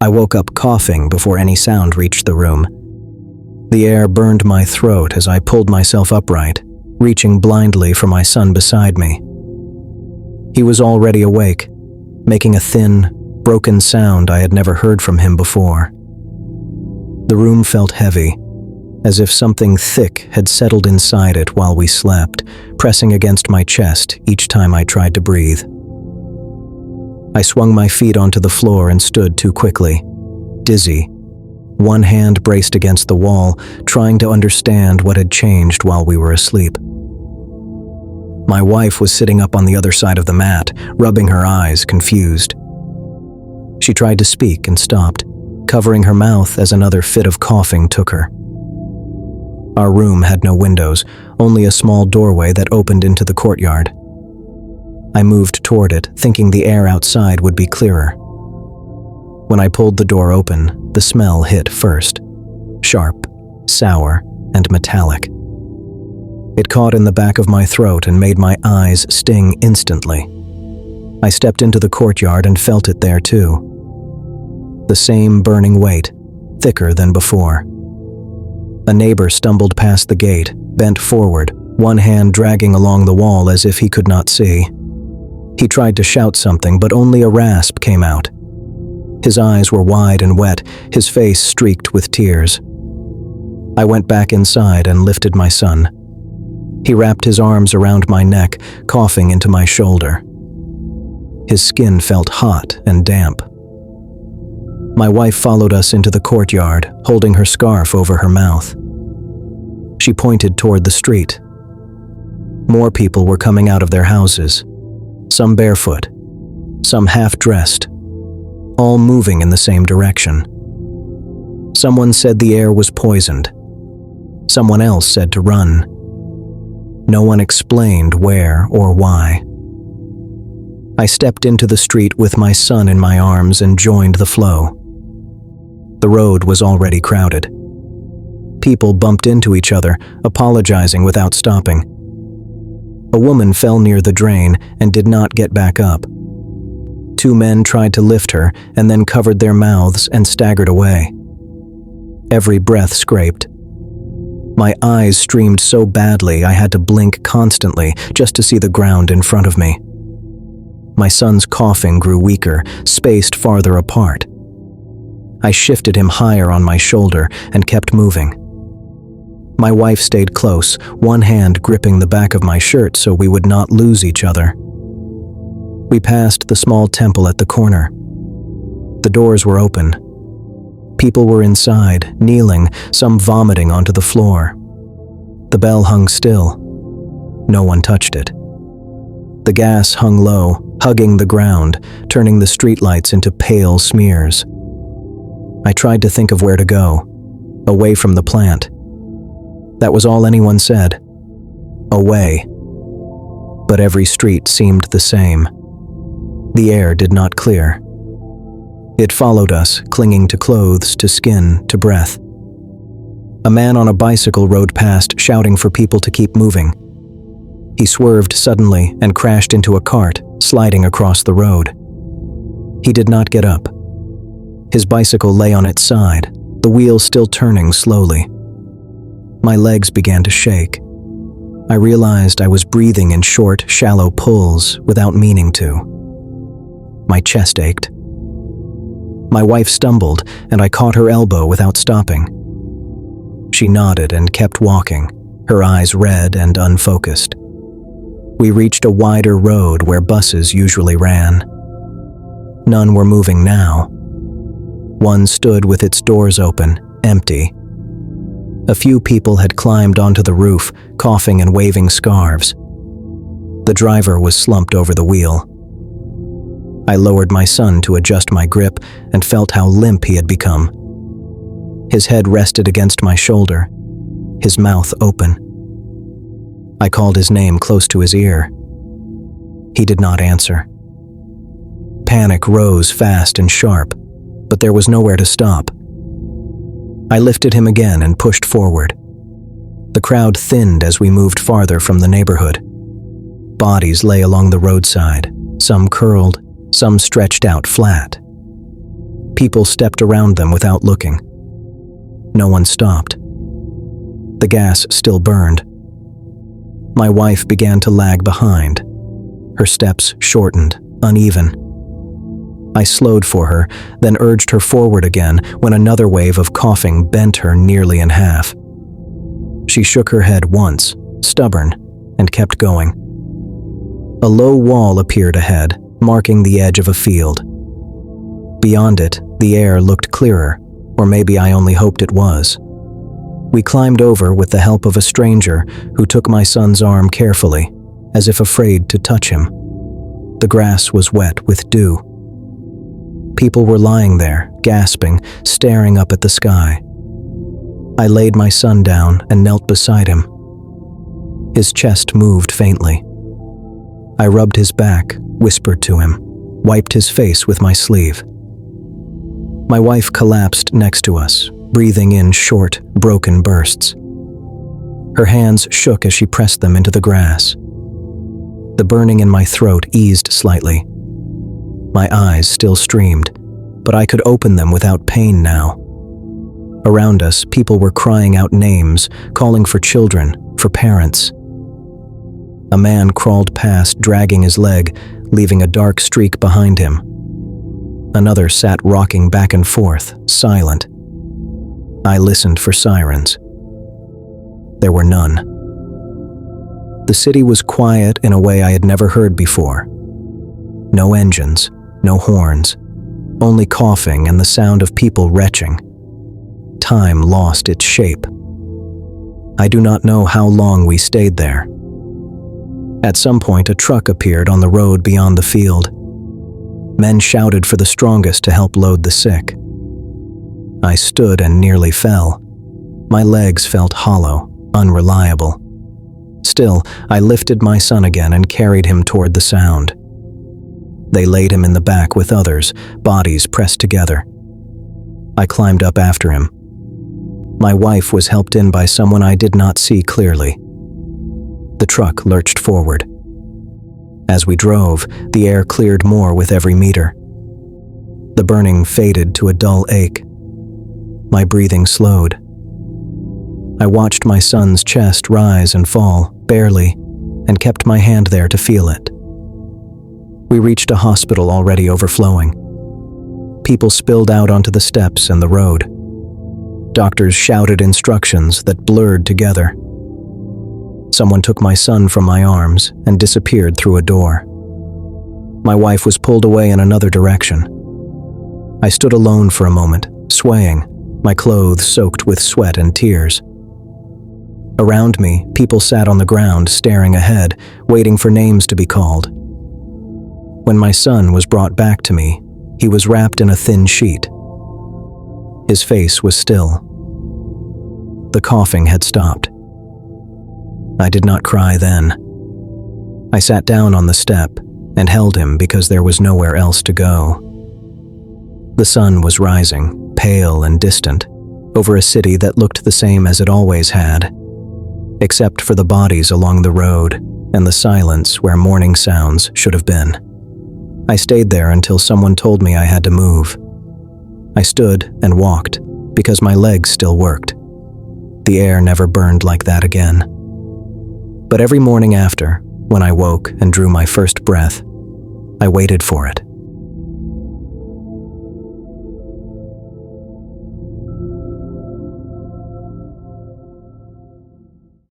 I woke up coughing before any sound reached the room. The air burned my throat as I pulled myself upright, reaching blindly for my son beside me. He was already awake, making a thin, broken sound I had never heard from him before. The room felt heavy, as if something thick had settled inside it while we slept, pressing against my chest each time I tried to breathe. I swung my feet onto the floor and stood too quickly, dizzy, one hand braced against the wall, trying to understand what had changed while we were asleep. My wife was sitting up on the other side of the mat, rubbing her eyes, confused. She tried to speak and stopped, covering her mouth as another fit of coughing took her. Our room had no windows, only a small doorway that opened into the courtyard. I moved toward it, thinking the air outside would be clearer. When I pulled the door open, the smell hit first, sharp, sour, and metallic. It caught in the back of my throat and made my eyes sting instantly. I stepped into the courtyard and felt it there too. The same burning weight, thicker than before. A neighbor stumbled past the gate, bent forward, one hand dragging along the wall as if he could not see. He tried to shout something, but only a rasp came out. His eyes were wide and wet, his face streaked with tears. I went back inside and lifted my son. He wrapped his arms around my neck, coughing into my shoulder. His skin felt hot and damp. My wife followed us into the courtyard, holding her scarf over her mouth. She pointed toward the street. More people were coming out of their houses, some barefoot, some half-dressed, all moving in the same direction. Someone said the air was poisoned. Someone else said to run. No one explained where or why. I stepped into the street with my son in my arms and joined the flow. The road was already crowded. People bumped into each other, apologizing without stopping. A woman fell near the drain and did not get back up. Two men tried to lift her and then covered their mouths and staggered away. Every breath scraped. My eyes streamed so badly I had to blink constantly just to see the ground in front of me. My son's coughing grew weaker, spaced farther apart. I shifted him higher on my shoulder and kept moving. My wife stayed close, one hand gripping the back of my shirt so we would not lose each other. We passed the small temple at the corner. The doors were open. People were inside, kneeling, some vomiting onto the floor. The bell hung still. No one touched it. The gas hung low, hugging the ground, turning the streetlights into pale smears. I tried to think of where to go, away from the plant. That was all anyone said. Away. But every street seemed the same. The air did not clear. It followed us, clinging to clothes, to skin, to breath. A man on a bicycle rode past, shouting for people to keep moving. He swerved suddenly and crashed into a cart, sliding across the road. He did not get up. His bicycle lay on its side, the wheel still turning slowly. My legs began to shake. I realized I was breathing in short, shallow pulls without meaning to. My chest ached. My wife stumbled, and I caught her elbow without stopping. She nodded and kept walking, her eyes red and unfocused. We reached a wider road where buses usually ran. None were moving now. One stood with its doors open, empty. A few people had climbed onto the roof, coughing and waving scarves. The driver was slumped over the wheel. I lowered my son to adjust my grip and felt how limp he had become. His head rested against my shoulder, his mouth open. I called his name close to his ear. He did not answer. Panic rose fast and sharp, but there was nowhere to stop. I lifted him again and pushed forward. The crowd thinned as we moved farther from the neighborhood. Bodies lay along the roadside, some curled, some stretched out flat. People stepped around them without looking. No one stopped. The gas still burned. My wife began to lag behind. Her steps shortened, uneven. I slowed for her, then urged her forward again when another wave of coughing bent her nearly in half. She shook her head once, stubborn, and kept going. A low wall appeared ahead, marking the edge of a field. Beyond it, the air looked clearer, or maybe I only hoped it was. We climbed over with the help of a stranger who took my son's arm carefully, as if afraid to touch him. The grass was wet with dew. People were lying there, gasping, staring up at the sky. I laid my son down and knelt beside him. His chest moved faintly. I rubbed his back, whispered to him, wiped his face with my sleeve. My wife collapsed next to us, breathing in short, broken bursts. Her hands shook as she pressed them into the grass. The burning in my throat eased slightly. My eyes still streamed, but I could open them without pain now. Around us, people were crying out names, calling for children, for parents. A man crawled past, dragging his leg, leaving a dark streak behind him. Another sat rocking back and forth, silent. I listened for sirens. There were none. The city was quiet in a way I had never heard before. No engines, no horns, only coughing and the sound of people retching. Time lost its shape. I do not know how long we stayed there. At some point, a truck appeared on the road beyond the field. Men shouted for the strongest to help load the sick. I stood and nearly fell. My legs felt hollow, unreliable. Still, I lifted my son again and carried him toward the sound. They laid him in the back with others, bodies pressed together. I climbed up after him. My wife was helped in by someone I did not see clearly. The truck lurched forward. As we drove, the air cleared more with every meter. The burning faded to a dull ache. My breathing slowed. I watched my son's chest rise and fall, barely, and kept my hand there to feel it. We reached a hospital already overflowing. People spilled out onto the steps and the road. Doctors shouted instructions that blurred together. Someone took my son from my arms and disappeared through a door. My wife was pulled away in another direction. I stood alone for a moment, swaying, my clothes soaked with sweat and tears. Around me, people sat on the ground, staring ahead, waiting for names to be called. When my son was brought back to me, he was wrapped in a thin sheet. His face was still. The coughing had stopped. I did not cry then. I sat down on the step and held him because there was nowhere else to go. The sun was rising, pale and distant, over a city that looked the same as it always had, except for the bodies along the road and the silence where morning sounds should have been. I stayed there until someone told me I had to move. I stood and walked because my legs still worked. The air never burned like that again. But every morning after, when I woke and drew my first breath, I waited for it.